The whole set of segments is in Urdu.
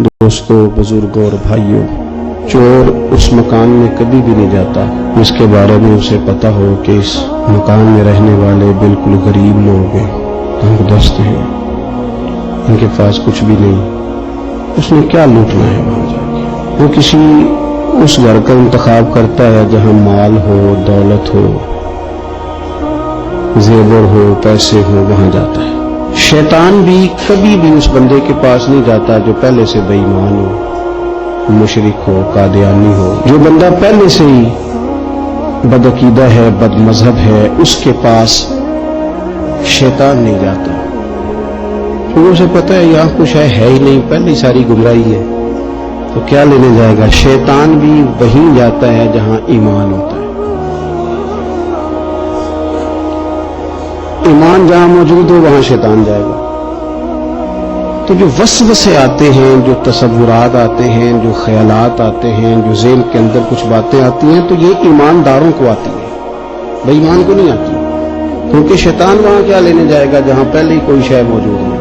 دوستوں، بزرگوں اور بھائیوں، چور اس مکان میں کبھی بھی نہیں جاتا جس کے بارے میں اسے پتا ہو کہ اس مکان میں رہنے والے بالکل غریب لوگ ہیں، تنگ دست ہیں، ان کے پاس کچھ بھی نہیں۔ اس نے کیا لوٹنا ہے وہاں جا کے؟ وہ کسی اس گھر کا انتخاب کرتا ہے جہاں مال ہو، دولت ہو، زیور ہو، پیسے ہو، وہاں جاتا ہے۔ شیطان بھی کبھی بھی اس بندے کے پاس نہیں جاتا جو پہلے سے بے ایمان ہو، مشرک ہو، قادیانی ہو۔ جو بندہ پہلے سے ہی بدعقیدہ ہے، بد مذہب ہے، اس کے پاس شیطان نہیں جاتا، کیونکہ اسے پتہ ہے یہاں کچھ ہے ہی نہیں، پہلی ساری گمراہی ہے، تو کیا لینے جائے گا۔ شیطان بھی وہیں جاتا ہے جہاں ایمان ہوتا ہے۔ ایمان جہاں موجود ہو وہاں شیطان جائے گا۔ تو جو وسوسے آتے ہیں، جو تصورات آتے ہیں، جو خیالات آتے ہیں، جو ذہن کے اندر کچھ باتیں آتی ہیں، تو یہ ایمانداروں کو آتی ہے، بے ایمان کو نہیں آتی، کیونکہ شیطان وہاں کیا لینے جائے گا جہاں پہلے ہی کوئی شے موجود ہے۔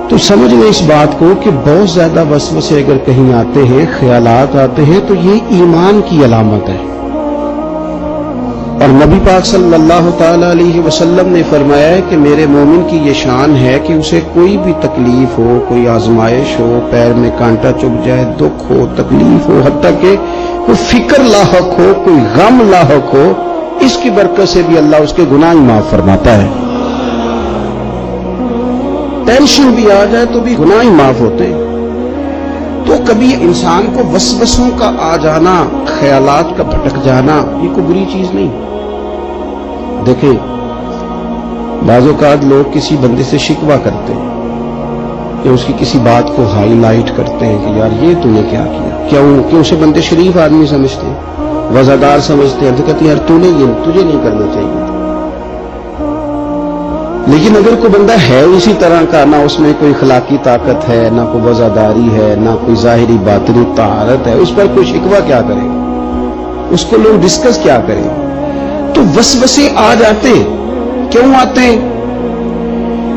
تو سمجھ لیں اس بات کو کہ بہت زیادہ وسوسے اگر کہیں آتے ہیں، خیالات آتے ہیں، تو یہ ایمان کی علامت ہے۔ اور نبی پاک صلی اللہ تعالی علیہ وسلم نے فرمایا ہے کہ میرے مومن کی یہ شان ہے کہ اسے کوئی بھی تکلیف ہو، کوئی آزمائش ہو، پیر میں کانٹا چبھ جائے، دکھ ہو، تکلیف ہو، حتیٰ کہ کوئی فکر لاحق ہو، کوئی غم لاحق ہو، اس کی برکت سے بھی اللہ اس کے گناہ معاف فرماتا ہے۔ ٹینشن بھی آ جائے تو بھی گناہ معاف ہوتے ہیں۔ تو کبھی انسان کو وسوسوں کا آ جانا، خیالات کا بھٹک جانا، یہ کوئی بری چیز نہیں۔ دیکھیں، بعض اوقات لوگ کسی بندے سے شکوہ کرتے ہیں کہ اس کی کسی بات کو ہائی لائٹ کرتے ہیں کہ یار یہ تم نے کیا کیا، کہ اسے بندے شریف آدمی سمجھتے ہیں، وزادار سمجھتے ہیں، تو کہتے ہیں یار تجھے نہیں کرنا چاہیے۔ لیکن اگر کوئی بندہ ہے اسی طرح کا، نہ اس میں کوئی اخلاقی طاقت ہے، نہ کوئی وزاداری ہے، نہ کوئی ظاہری باطنی طہارت ہے، اس پر کوئی شکوہ کیا کرے گا، اس کو لوگ ڈسکس کیا کریں گے۔ تو وسوسے آ جاتے، کیوں آتے ہیں؟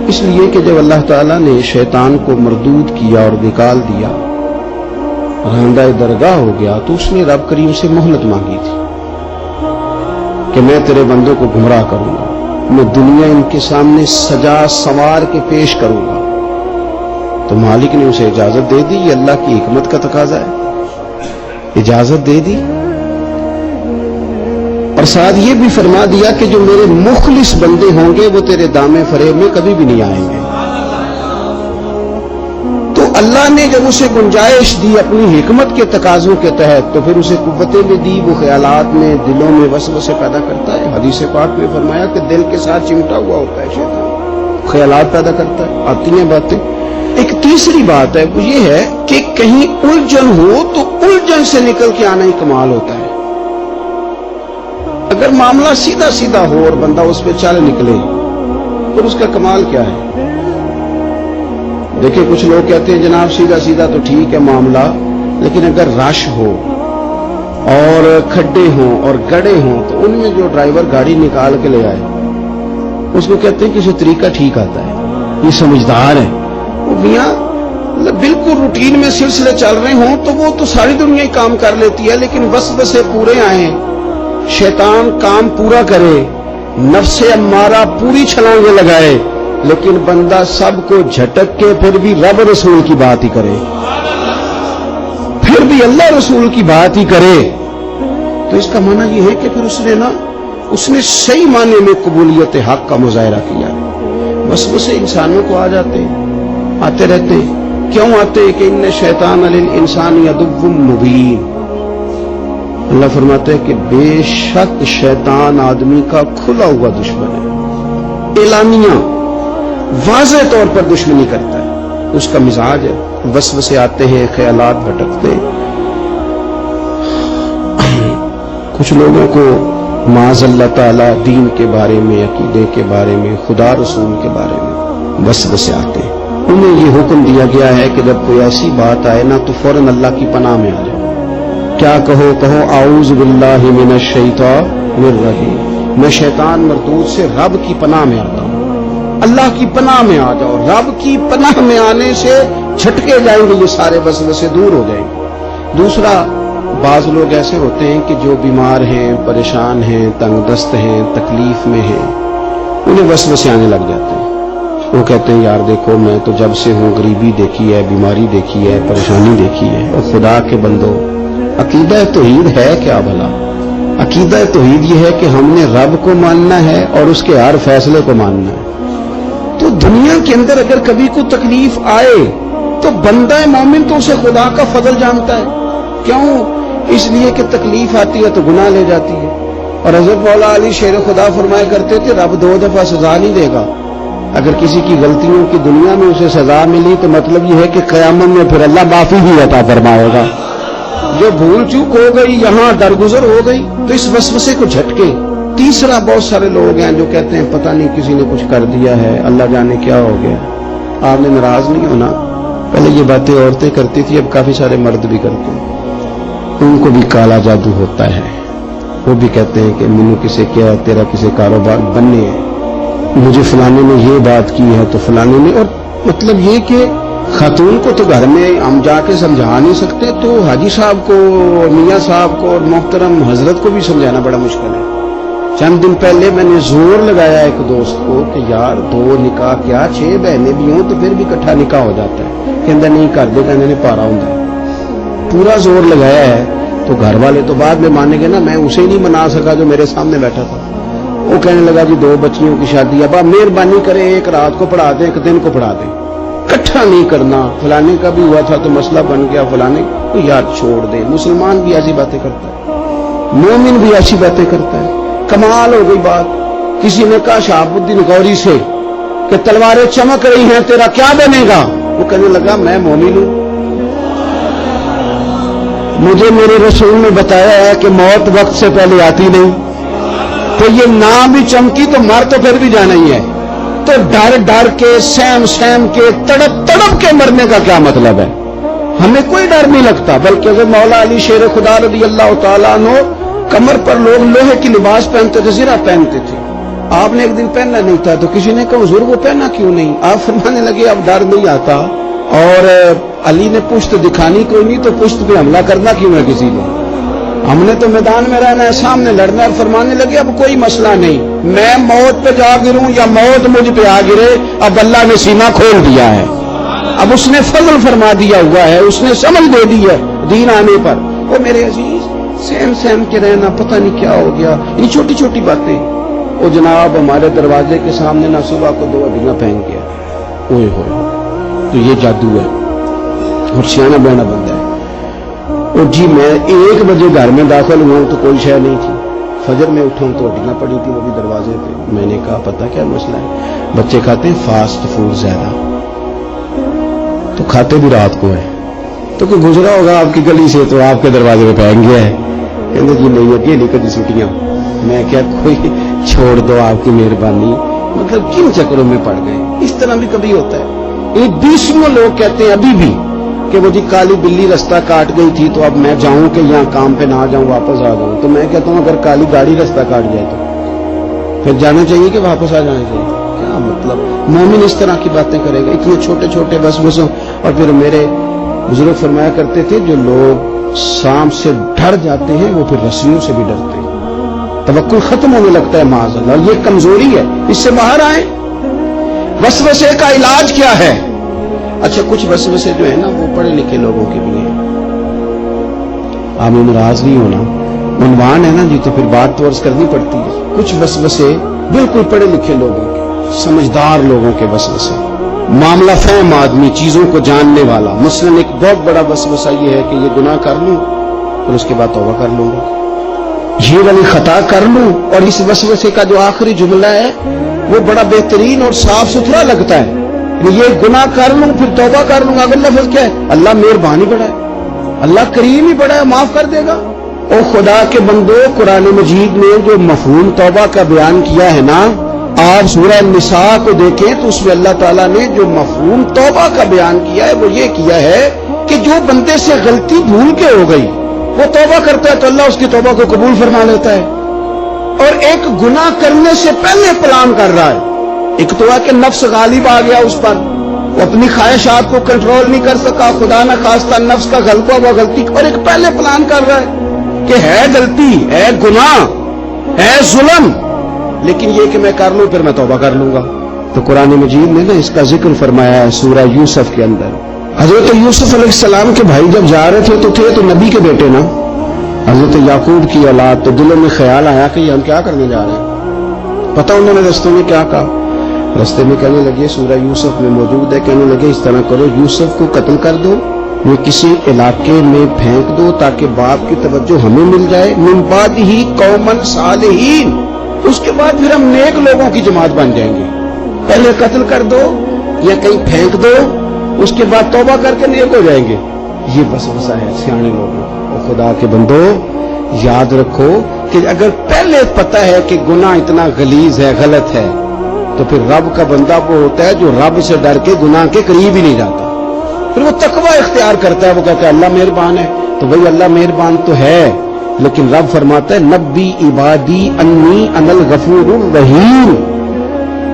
اس لیے کہ جب اللہ تعالیٰ نے شیطان کو مردود کیا اور نکال دیا، راندہ درگاہ ہو گیا، تو اس نے رب کریم سے مہلت مانگی تھی کہ میں تیرے بندوں کو گمراہ کروں گا، میں دنیا ان کے سامنے سجا سنوار کے پیش کروں گا۔ تو مالک نے اسے اجازت دے دی، یہ اللہ کی حکمت کا تقاضا ہے، اجازت دے دی، اور ساتھ یہ بھی فرما دیا کہ جو میرے مخلص بندے ہوں گے وہ تیرے دامے فریب میں کبھی بھی نہیں آئیں گے۔ تو اللہ نے جب اسے گنجائش دی اپنی حکمت کے تقاضوں کے تحت، تو پھر اسے قوتیں بھی دی، وہ خیالات میں، دلوں میں وسوسے پیدا کرتا ہے۔ حدیث پاک میں فرمایا کہ دل کے ساتھ چمٹا ہوا ہوتا ہے شیطان، خیالات پیدا کرتا ہے، آتی ہیں باتیں۔ ایک تیسری بات ہے، وہ یہ ہے کہ کہیں الجھن ہو تو الجھن سے نکل کے آنا ہی کمال ہوتا ہے۔ اگر معاملہ سیدھا سیدھا ہو اور بندہ اس پہ چل نکلے، پھر اس کا کمال کیا ہے؟ دیکھیں، کچھ لوگ کہتے ہیں جناب سیدھا سیدھا تو ٹھیک ہے معاملہ، لیکن اگر رش ہو اور کھڈے ہوں اور گڑے ہوں تو ان میں جو ڈرائیور گاڑی نکال کے لے آئے اس کو کہتے ہیں کہ اسے طریقہ ٹھیک آتا ہے، یہ سمجھدار ہے۔ وہ میاں بالکل روٹین میں سلسلے چل رہے ہوں تو وہ تو ساری دنیا ہی کام کر لیتی ہے، لیکن وسوسے پورے آئیں، شیطان کام پورا کرے، نفس امارہ پوری چھلانگیں لگائے، لیکن بندہ سب کو جھٹک کے پھر بھی رب رسول کی بات ہی کرے، پھر بھی اللہ رسول کی بات ہی کرے، تو اس کا معنی یہ ہے کہ پھر اس نے صحیح معنی میں قبولیت حق کا مظاہرہ کیا۔ وسوسے انسانوں کو آ جاتے ہیں، آتے رہتے ہیں۔ کیوں آتے ہیں؟ کہ ان شیطان للانسان عدو مبین۔ اللہ فرماتا ہے کہ بے شک شیطان آدمی کا کھلا ہوا دشمن ہے، اعلانیہ واضح طور پر دشمنی کرتا ہے، اس کا مزاج ہے۔ وسوسے آتے ہیں، خیالات بھٹکتے ہیں۔ کچھ لوگوں کو معاذ اللہ تعالی دین کے بارے میں، عقیدے کے بارے میں، خدا رسول کے بارے میں وسوسے آتے ہیں۔ انہیں یہ حکم دیا گیا ہے کہ جب کوئی ایسی بات آئے نا تو فوراً اللہ کی پناہ میں آ جائے۔ کیا کہو اعوذ باللہ من الشیطان الرجیم، میں شیطان مردود سے رب کی پناہ میں آتا ہوں۔ اللہ کی پناہ میں آ جاؤ۔ رب کی پناہ میں آنے سے چھٹکے جائیں گے، یہ سارے وسوسے دور ہو جائیں گے۔ دوسرا، بعض لوگ ایسے ہوتے ہیں کہ جو بیمار ہیں، پریشان ہیں، تنگ دست ہیں، تکلیف میں ہیں، انہیں وسوسے آنے لگ جاتے ہیں۔ وہ کہتے ہیں یار دیکھو میں تو جب سے ہوں غریبی دیکھی ہے، بیماری دیکھی ہے، پریشانی دیکھی ہے، اور خدا کے بندو عقیدہ توحید ہے کیا بھلا؟ عقیدہ توحید یہ ہے کہ ہم نے رب کو ماننا ہے اور اس کے ہر فیصلے کو ماننا ہے۔ تو دنیا کے اندر اگر کبھی کوئی تکلیف آئے تو بندہ مومن تو اسے خدا کا فضل جانتا ہے۔ کیوں؟ اس لیے کہ تکلیف آتی ہے تو گناہ لے جاتی ہے، اور حضرت مولا علی شیر خدا فرمایا کرتے تھے رب 2 دفعہ سزا نہیں دے گا۔ اگر کسی کی غلطیوں کی دنیا میں اسے سزا ملی تو مطلب یہ ہے کہ قیامت میں پھر اللہ معافی بھی عطا فرمائے گا۔ جو بھول چوک ہو گئی، یہاں درگزر ہو گئی، تو اس وسوسے کو جھٹکے۔ تیسرا، بہت سارے لوگ ہیں جو کہتے ہیں پتہ نہیں کسی نے کچھ کر دیا ہے، اللہ جانے کیا ہو گیا۔ آپ نے ناراض نہیں ہونا، پہلے یہ باتیں عورتیں کرتی تھی، اب کافی سارے مرد بھی کرتے ہیں۔ ان کو بھی کالا جادو ہوتا ہے، وہ بھی کہتے ہیں کہ مینوں کسے کیا، تیرا کسے کاروبار بننے ہے، مجھے فلانے نے یہ بات کی ہے تو فلانے نے، اور مطلب یہ کہ خاتون کو تو گھر میں ہم جا کے سمجھا نہیں سکتے، تو حاجی صاحب کو، میاں صاحب کو اور محترم حضرت کو بھی سمجھانا بڑا مشکل ہے۔ چند دن پہلے میں نے زور لگایا ایک دوست کو کہ یار 2 نکاح کیا 6 بہنیں بھی ہوں تو پھر بھی اکٹھا نکاح ہو جاتا ہے، کہندہ نہیں کر دے، کہنے نے پارا ہوں پورا زور لگایا ہے۔ تو گھر والے تو بعد میں مانیں گے نا، میں اسے نہیں منا سکا جو میرے سامنے بیٹھا تھا۔ وہ کہنے لگا جی 2 بچیوں کی شادی، اب آپ مہربانی کریں ایک رات کو پڑھا دیں، ایک دن کو پڑھا دیں، اکٹھا نہیں کرنا۔ فلانے کا بھی ہوا تھا تو مسئلہ بن گیا، فلانے کو یاد چھوڑ دے۔ مسلمان بھی ایسی باتیں کرتا ہے، مومن بھی ایسی باتیں کرتا ہے۔ کمال ہو گئی بات۔ کسی نے کہا شہاب الدین غوری سے کہ تلواریں چمک رہی ہیں، تیرا کیا بنے گا؟ وہ کہنے لگا میں مومن ہوں، مجھے میرے رسول نے بتایا ہے کہ موت وقت سے پہلے آتی نہیں، تو یہ نہ بھی چمکی تو مر تو پھر بھی جانا ہی ہے۔ تو ڈر ڈر کے، سہم سہم کے، تڑپ تڑپ کے مرنے کا کیا مطلب ہے؟ ہمیں کوئی ڈر نہیں لگتا، بلکہ اگر مولا علی شیر خدا رضی اللہ تعالیٰ عنہ، کمر پر لوگ لوہے کی لباس پہنتے تھے، زرہ پہنتے تھے، آپ نے ایک دن پہننا نہیں تھا تو کسی نے کہا حضور وہ پہنا کیوں نہیں؟ آپ فرمانے لگے اب ڈر نہیں آتا، اور علی نے پشت دکھانی کوئی نہیں تو پشت پہ حملہ کرنا کیوں ہے کسی نے؟ ہم نے تو میدان میں رہنا ہے، سامنے لڑنا ہے۔ اور فرمانے لگے اب کوئی مسئلہ نہیں، میں موت پہ جا گروں یا موت مجھ پہ آ گرے، اب اللہ نے سینہ کھول دیا ہے، اب اس نے فضل فرما دیا ہوا ہے، اس نے سمجھ دے دی ہے دین آنے پر۔ وہ میرے عزیز سہم سہم کے رہنا، پتہ نہیں کیا ہو گیا، یہ چھوٹی چھوٹی باتیں۔ وہ جناب ہمارے دروازے کے سامنے نہ صبح کو 2 ہڈیاں پہن گیا، اوئے ہوئے، تو یہ جادو ہے اور سیانا بینا بندہ ہے۔ اور جی میں 1 بجے گھر میں داخل ہوا تو کوئی شے نہیں تھی، فجر میں اٹھا تو ہڈیاں پڑی تھی وہ بھی دروازے پہ۔ میں نے کہا پتہ کیا مسئلہ ہے؟ بچے کھاتے ہیں فاسٹ فوڈ زیادہ، تو کھاتے بھی رات کو ہے، تو کوئی گزرا ہوگا آپ کی گلی سے تو آپ کے دروازے پہ پہن گیا ہے، کہتے جی نہیں اگے نہیں کبھی چھٹیاں۔ میں کیا کوئی چھوڑ دو آپ کی مہربانی، مطلب کن چکروں میں پڑ گئے؟ اس طرح بھی کبھی ہوتا ہے۔ یہ 20 لوگ کہتے ہیں ابھی بھی کہ وہ جی کالی بلی رستہ کاٹ گئی تھی تو اب میں جاؤں کہ یہاں کام پہ نہ جاؤں، واپس آ جاؤں۔ تو میں کہتا ہوں اگر کالی گاڑی رستہ کاٹ جائے تو پھر جانا چاہیے کہ واپس آ جانا چاہیے؟ کیا مطلب؟ مومن اس طرح کی باتیں کرے گا، اتنے چھوٹے چھوٹے وسوسوں۔ اور پھر میرے بزرگ فرمایا کرتے تھے جو لوگ سانپ سے ڈر جاتے ہیں وہ پھر رسیوں سے بھی ڈرتے ہیں، توکل ختم ہونے لگتا ہے معاذ اللہ، اور یہ کمزوری ہے، اس سے باہر آئیں۔ وسوسے کا علاج کیا ہے؟ اچھا کچھ وسوسے جو ہے نا وہ پڑھے لکھے لوگوں کے بھی ہیں، آپ نے ناراض نہیں ہونا، عنوان ہے نا جی تو پھر بات تو عرض کرنی پڑتی ہے۔ کچھ وسوسے بالکل پڑھے لکھے لوگوں کے، سمجھدار لوگوں کے وسوسے، معاملہ فہم آدمی، چیزوں کو جاننے والا۔ مثلاً ایک بہت بڑا وسوسہ یہ ہے کہ یہ گناہ کر لوں اور اس کے بعد توبہ کر لوں گا، یہ والی خطا کر لوں، اور اس وسوسے کا جو آخری جملہ ہے وہ بڑا بہترین اور صاف ستھرا لگتا ہے، یہ گناہ کر لوں پھر توبہ کر لوں گا۔ اگر لفظ کیا ہے؟ اللہ مہربانی بڑا ہے، اللہ کریم ہی بڑا ہے، معاف کر دے گا۔ اور خدا کے بندو، قرآن مجید میں جو مفہوم توبہ کا بیان کیا ہے نا، آپ سورہ النساء کو دیکھیں تو اس میں اللہ تعالیٰ نے جو مفہوم توبہ کا بیان کیا ہے وہ یہ کیا ہے کہ جو بندے سے غلطی بھول کے ہو گئی وہ توبہ کرتا ہے تو اللہ اس کی توبہ کو قبول فرما لیتا ہے، اور ایک گناہ کرنے سے پہلے پلان کر رہا ہے۔ ایک تو ہے کہ نفس غالب آ گیا اس پر، وہ اپنی خواہشات کو کنٹرول نہیں کر سکا, خدا نہ خواستہ نفس کا غلبہ ہوا غلطی, اور ایک پہلے پلان کر رہا ہے کہ ہے غلطی, ہے گناہ, ہے ظلم, لیکن یہ کہ میں کر لوں پھر میں توبہ کر لوں گا. تو قرآن مجید نے نا اس کا ذکر فرمایا ہے سورہ یوسف کے اندر. حضرت یوسف علیہ السلام کے بھائی جب جا رہے تھے تو نبی کے بیٹے نا, حضرت یعقوب کی اولاد, تو دلوں میں خیال آیا کہ یہ ہم کیا کرنے جا رہے ہیں. پتہ انہوں نے رستے میں کیا کہا, رستے میں کہنے لگے, سورہ یوسف میں موجود ہے, کہنے لگے اس طرح کرو, یوسف کو قتل کر دو, وہ کسی علاقے میں پھینک دو تاکہ باپ کی توجہ ہمیں مل جائے, من بعد ہی قومن صالحین, اس کے بعد پھر ہم نیک لوگوں کی جماعت بن جائیں گے. پہلے قتل کر دو یا کہیں پھینک دو, اس کے بعد توبہ کر کے نیک ہو جائیں گے. یہ وسوسہ ہے سیانے لوگوں. اور خدا کے بندو یاد رکھو کہ اگر پہلے پتہ ہے کہ گناہ اتنا غلیظ ہے, غلط ہے, تو پھر رب کا بندہ وہ ہوتا ہے جو رب سے ڈر کے گناہ کے قریب ہی نہیں جاتا. پھر وہ تقوی اختیار کرتا ہے, وہ کہتا ہے اللہ مہربان ہے, تو بھئی اللہ مہربان تو ہے, لیکن رب فرماتا ہے نبی عبادی انی انا الغفور الرحیم,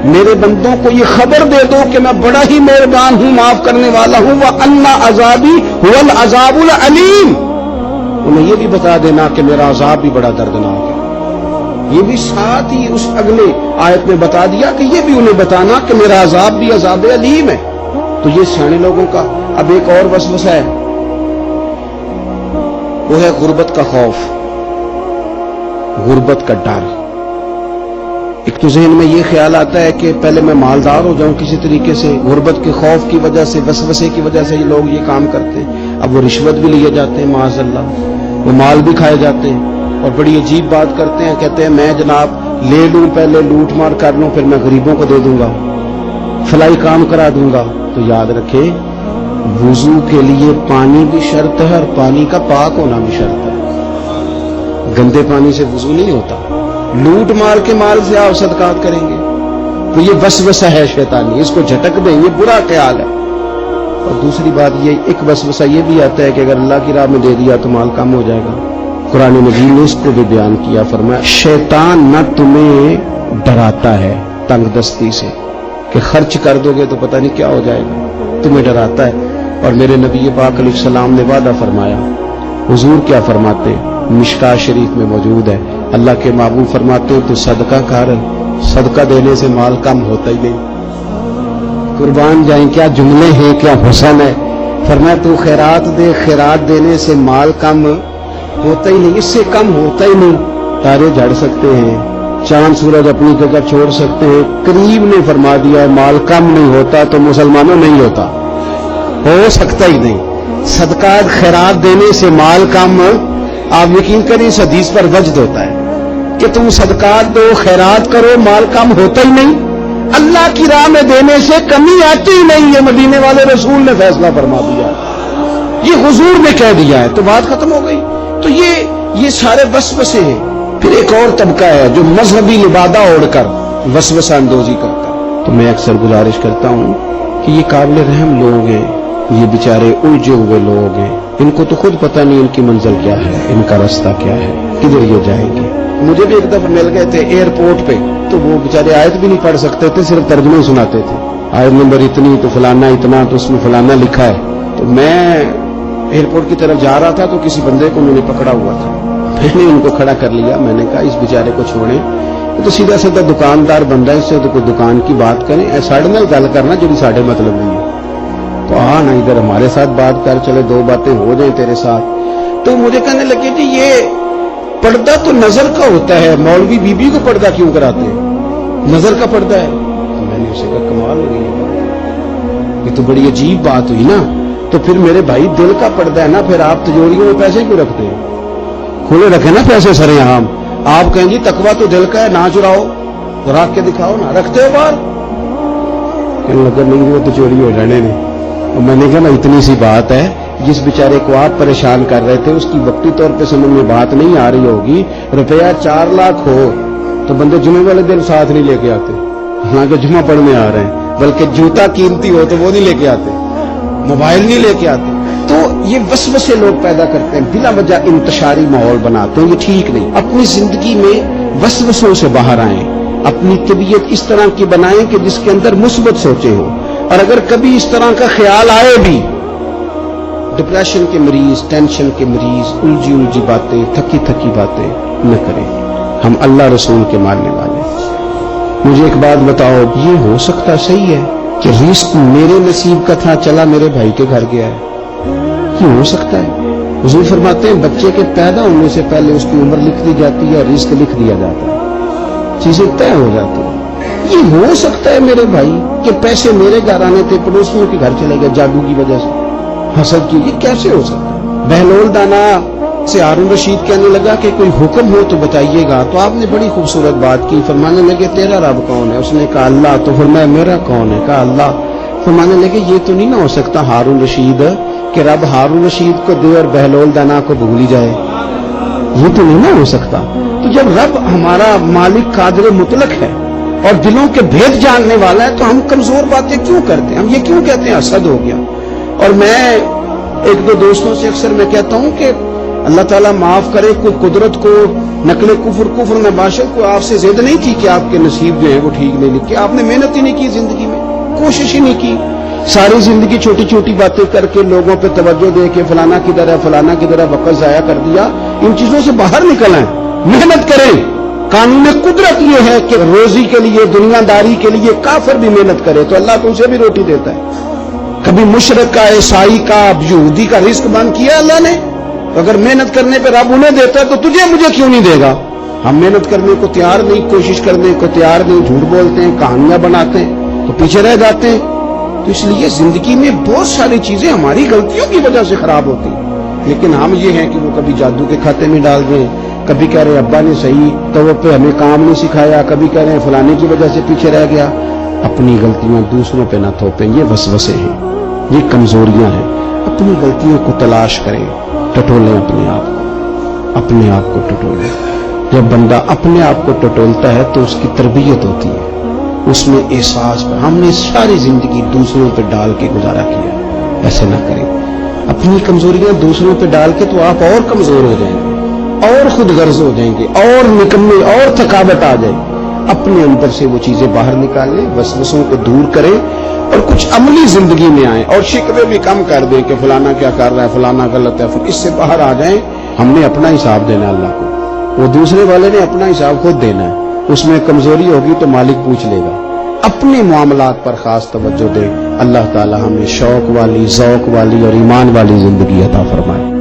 میرے بندوں کو یہ خبر دے دو کہ میں بڑا ہی مہربان ہوں, معاف کرنے والا ہوں, وَأَنَّ عَذَابِي هُوَ الْعَذَابُ الْعَلِيمُ, انہیں یہ بھی بتا دینا کہ میرا عذاب بھی بڑا دردناک ہے. یہ بھی ساتھ ہی اس اگلے آیت میں بتا دیا کہ یہ بھی انہیں بتانا کہ میرا عذاب بھی عذاب علیم ہے. تو یہ سیانے لوگوں کا. اب ایک اور وسوسہ ہے, وہ ہے غربت کا خوف, غربت کا ڈر. ایک تو ذہن میں یہ خیال آتا ہے کہ پہلے میں مالدار ہو جاؤں کسی طریقے سے, غربت کے خوف کی وجہ سے, وسوسے کی وجہ سے لوگ یہ کام کرتے ہیں. اب وہ رشوت بھی لیے جاتے ہیں معاذ اللہ, وہ مال بھی کھائے جاتے ہیں, اور بڑی عجیب بات کرتے ہیں, کہتے ہیں میں جناب لے لوں, پہلے لوٹ مار کر لوں, پھر میں غریبوں کو دے دوں گا, فلائی کام کرا دوں گا. تو یاد رکھے وضو کے لیے پانی بھی شرط ہے, اور پانی کا پاک ہونا بھی شرط ہے. گندے پانی سے وضو نہیں ہوتا. لوٹ مار کے مال سے آپ صدقات کریں گے تو یہ وسوسہ ہے شیطانی, اس کو جھٹک دیں, یہ برا خیال ہے. اور دوسری بات یہ, ایک وسوسہ یہ بھی آتا ہے کہ اگر اللہ کی راہ میں دے دیا تو مال کم ہو جائے گا. قرآن مجید نے اس کو بھی بیان کیا, فرمایا شیطان نہ تمہیں ڈراتا ہے تنگ دستی سے کہ خرچ کر دو گے تو پتہ نہیں کیا ہو جائے گا, تمہیں ڈراتا ہے. اور میرے نبی پاک علیہ السلام نے وعدہ فرمایا, حضور کیا فرماتے, مشکاۃ شریف میں موجود ہے, اللہ کے محبوب فرماتے ہیں تو صدقہ کر, صدقہ دینے سے مال کم ہوتا ہی نہیں. قربان جائیں, کیا جملے ہیں, کیا حسن ہے. فرمایا تو خیرات دے, خیرات دینے سے مال کم ہوتا ہی نہیں, اس سے کم ہوتا ہی نہیں. تارے جھڑ سکتے ہیں, چاند سورج اپنی جگہ چھوڑ سکتے ہیں, قریب نے فرما دیا ہے مال کم نہیں ہوتا, تو مسلمانوں نہیں ہوتا, ہو سکتا ہی نہیں. صدقات خیرات دینے سے مال کم, آپ یقین کریں اس حدیث پر وجد ہوتا ہے کہ تم صدقات دو, خیرات کرو, مال کم ہوتا ہی نہیں. اللہ کی راہ میں دینے سے کمی آتی ہی نہیں. یہ مدینے والے رسول نے فیصلہ فرما دیا, یہ حضور نے کہہ دیا ہے, تو بات ختم ہو گئی. تو یہ سارے وسوسے ہیں. پھر ایک اور طبقہ ہے جو مذہبی لبادہ اوڑھ کر وسوسہ اندوزی کرتا ہے. تو میں اکثر گزارش کرتا ہوں کہ یہ قابل رحم لوگ ہیں, یہ بیچارے الجھے ہوئے لوگ ہیں, ان کو تو خود پتہ نہیں ان کی منزل کیا ہے, ان کا راستہ کیا ہے, کدھر یہ جائیں گے. مجھے بھی ایک دفعہ مل گئے تھے ایئرپورٹ پہ, تو وہ بیچارے آیت بھی نہیں پڑھ سکتے تھے, صرف ترجمے سناتے تھے. آیت نمبر اتنی تو فلانا اتنا, تو اس میں فلانا لکھا ہے. تو میں ایئرپورٹ کی طرف جا رہا تھا تو کسی بندے کو انہوں نے پکڑا ہوا تھا, میں نے ان کو کھڑا کر لیا. میں نے کہا اس بیچارے کو چھوڑیں, تو سیدھا سیدھا دکاندار بندہ, اس سے تو کوئی دکان کی بات کریں, ساڑھے نال گل کرنا جو ساڑھے مطلب نہیں ہے. تو نا ادھر ہمارے ساتھ بات کر, چلے دو باتیں ہو جائیں تیرے ساتھ. تو مجھے کہنے لگے جی یہ پردہ تو نظر کا ہوتا ہے, مولوی بی بی کو پردہ کیوں کراتے ہیں, نظر کا پردہ ہے. تو میں نے اسے کہا کمال ہو گئی, یہ تو بڑی عجیب بات ہوئی نا. تو پھر میرے بھائی دل کا پردہ ہے نا, پھر آپ تجوریوں میں پیسے کیوں رکھتے ہیں, کھلے رکھے نا پیسے سرے عام. آپ کہیں جی تقویٰ تو دل کا ہے, نہ چراؤ, رکھ کے دکھاؤ نا, رکھتے ہو باہر. کہنے لگا نہیں وہ تو چوری ہو جانے نہیں. اور میں نے کہا نا اتنی سی بات ہے, جس بیچارے کو آپ پریشان کر رہے تھے اس کی وقتی طور پہ سمجھ میں بات نہیں آ رہی ہوگی. روپیہ 4 لاکھ ہو تو بندے جمعے والے دن ساتھ نہیں لے کے آتے, حالانکہ جمعہ پڑھنے آ رہے ہیں, بلکہ جوتا قیمتی ہو تو وہ نہیں لے کے آتے, موبائل نہیں لے کے آتے. تو یہ وسوسے لوگ پیدا کرتے ہیں, بلا وجہ انتشاری ماحول بناتے ہیں, یہ ٹھیک نہیں. اپنی زندگی میں وسوسوں سے باہر آئیں, اپنی طبیعت اس طرح کی بنائیں کہ جس کے اندر مثبت سوچیں ہوں. اور اگر کبھی اس طرح کا خیال آئے بھی، ڈپریشن کے مریض، ٹینشن کے مریض، الجھی باتیں، تھکی تھکی باتیں نہ کریں. ہم اللہ رسول کے ماننے والے. مجھے ایک بات بتاؤ، یہ ہو سکتا صحیح ہے کہ رزق میرے نصیب کا تھا، چلا میرے بھائی کے گھر گیا ہے؟ یہ ہو سکتا ہے؟ حضور فرماتے ہیں بچے کے پیدا ہونے سے پہلے اس کی عمر لکھ دی جاتی ہے، رزق لکھ دیا جاتا ہے، چیزیں طے ہو جاتی ہیں. یہ ہو سکتا ہے میرے بھائی کہ پیسے میرے گھر آنے تھے، پڑوسیوں کے گھر چلے گئے جادو کی وجہ سے، حسد کی. یہ کیسے ہو سکتا ہے؟ بہلول دانا سے ہارون رشید کہنے لگا کہ کوئی حکم ہو تو بتائیے گا. تو آپ نے بڑی خوبصورت بات کی. فرمانے لگے تیرا رب کون ہے؟ اس نے کہا اللہ. تو فرمایا میرا کون ہے؟ کہا اللہ. فرمانے لگے یہ تو نہیں نہ ہو سکتا ہارون رشید کہ رب ہارون رشید کو دے اور بہلول دانا کو بھول جائے. یہ تو نہیں نہ ہو سکتا. تو جب رب ہمارا مالک قادر مطلق ہے اور دلوں کے بھید جاننے والا ہے تو ہم کمزور باتیں کیوں کرتے ہیں؟ ہم یہ کیوں کہتے ہیں حسد ہو گیا؟ اور میں ایک دو دوستوں سے اکثر میں کہتا ہوں کہ اللہ تعالیٰ معاف کرے، کوئی قدرت کو نقل کفر میں باشد کو آپ سے زد نہیں کی کہ آپ کے نصیب جو ہیں وہ ٹھیک نہیں لکھے. آپ نے محنت ہی نہیں کی زندگی میں، کوشش ہی نہیں کی. ساری زندگی چھوٹی چھوٹی باتیں کر کے لوگوں پہ توجہ دے کے فلانا کدھر ہے فلانا کدھر ہے وقت ضائع کر دیا. ان چیزوں سے باہر نکل آئیں، محنت کریں. قانون قدرت یہ ہے کہ روزی کے لیے، دنیا داری کے لیے کافر بھی محنت کرے تو اللہ تو اسے بھی روٹی دیتا ہے. کبھی مشرک کا، عیسائی کا، یہودی کا رزق بند کیا اللہ نے؟ اگر محنت کرنے پہ رب انہیں دیتا ہے تو تجھے مجھے کیوں نہیں دے گا؟ ہم محنت کرنے کو تیار نہیں، کوشش کرنے کو تیار نہیں، جھوٹ بولتے ہیں، کہانیاں بناتے ہیں تو پیچھے رہ جاتے ہیں. تو اس لیے زندگی میں بہت ساری چیزیں ہماری غلطیوں کی وجہ سے خراب ہوتی ہیں. لیکن ہم یہ ہیں کہ وہ کبھی جادو کے کھاتے میں ڈال دیں، کبھی کہہ رہے ہیں ابا نے صحیح تو وہ پہ ہمیں کام نہیں سکھایا، کبھی کہہ رہے ہیں فلانے کی وجہ سے پیچھے رہ گیا. اپنی غلطیاں دوسروں پہ نہ تھوپیں، یہ وسوسے ہیں، یہ کمزوریاں ہیں. اپنی غلطیوں کو تلاش کریں، ٹٹولیں اپنے آپ کو ٹٹولیں. جب بندہ اپنے آپ کو ٹٹولتا ہے تو اس کی تربیت ہوتی ہے، اس میں احساس پر. ہم نے ساری زندگی دوسروں پہ ڈال کے گزارا کیا، ایسے نہ کریں. اپنی کمزوریاں دوسروں پہ ڈال کے تو آپ اور کمزور ہو جائیں گے، اور خود غرض ہو جائیں گے، اور نکمے، اور تھکاوٹ آ جائے. اپنے اندر سے وہ چیزیں باہر نکالیں، وسوسوں کو دور کریں اور کچھ عملی زندگی میں آئیں. اور شکوے بھی کم کر دیں کہ فلانا کیا کر رہا ہے، فلانا غلط ہے. اس سے باہر آ جائیں. ہم نے اپنا حساب دینا اللہ کو، وہ دوسرے والے نے اپنا حساب خود دینا ہے. اس میں کمزوری ہوگی تو مالک پوچھ لے گا. اپنے معاملات پر خاص توجہ دیں. اللہ تعالی ہمیں شوق والی، ذوق والی اور ایمان والی زندگی عطا فرمائے.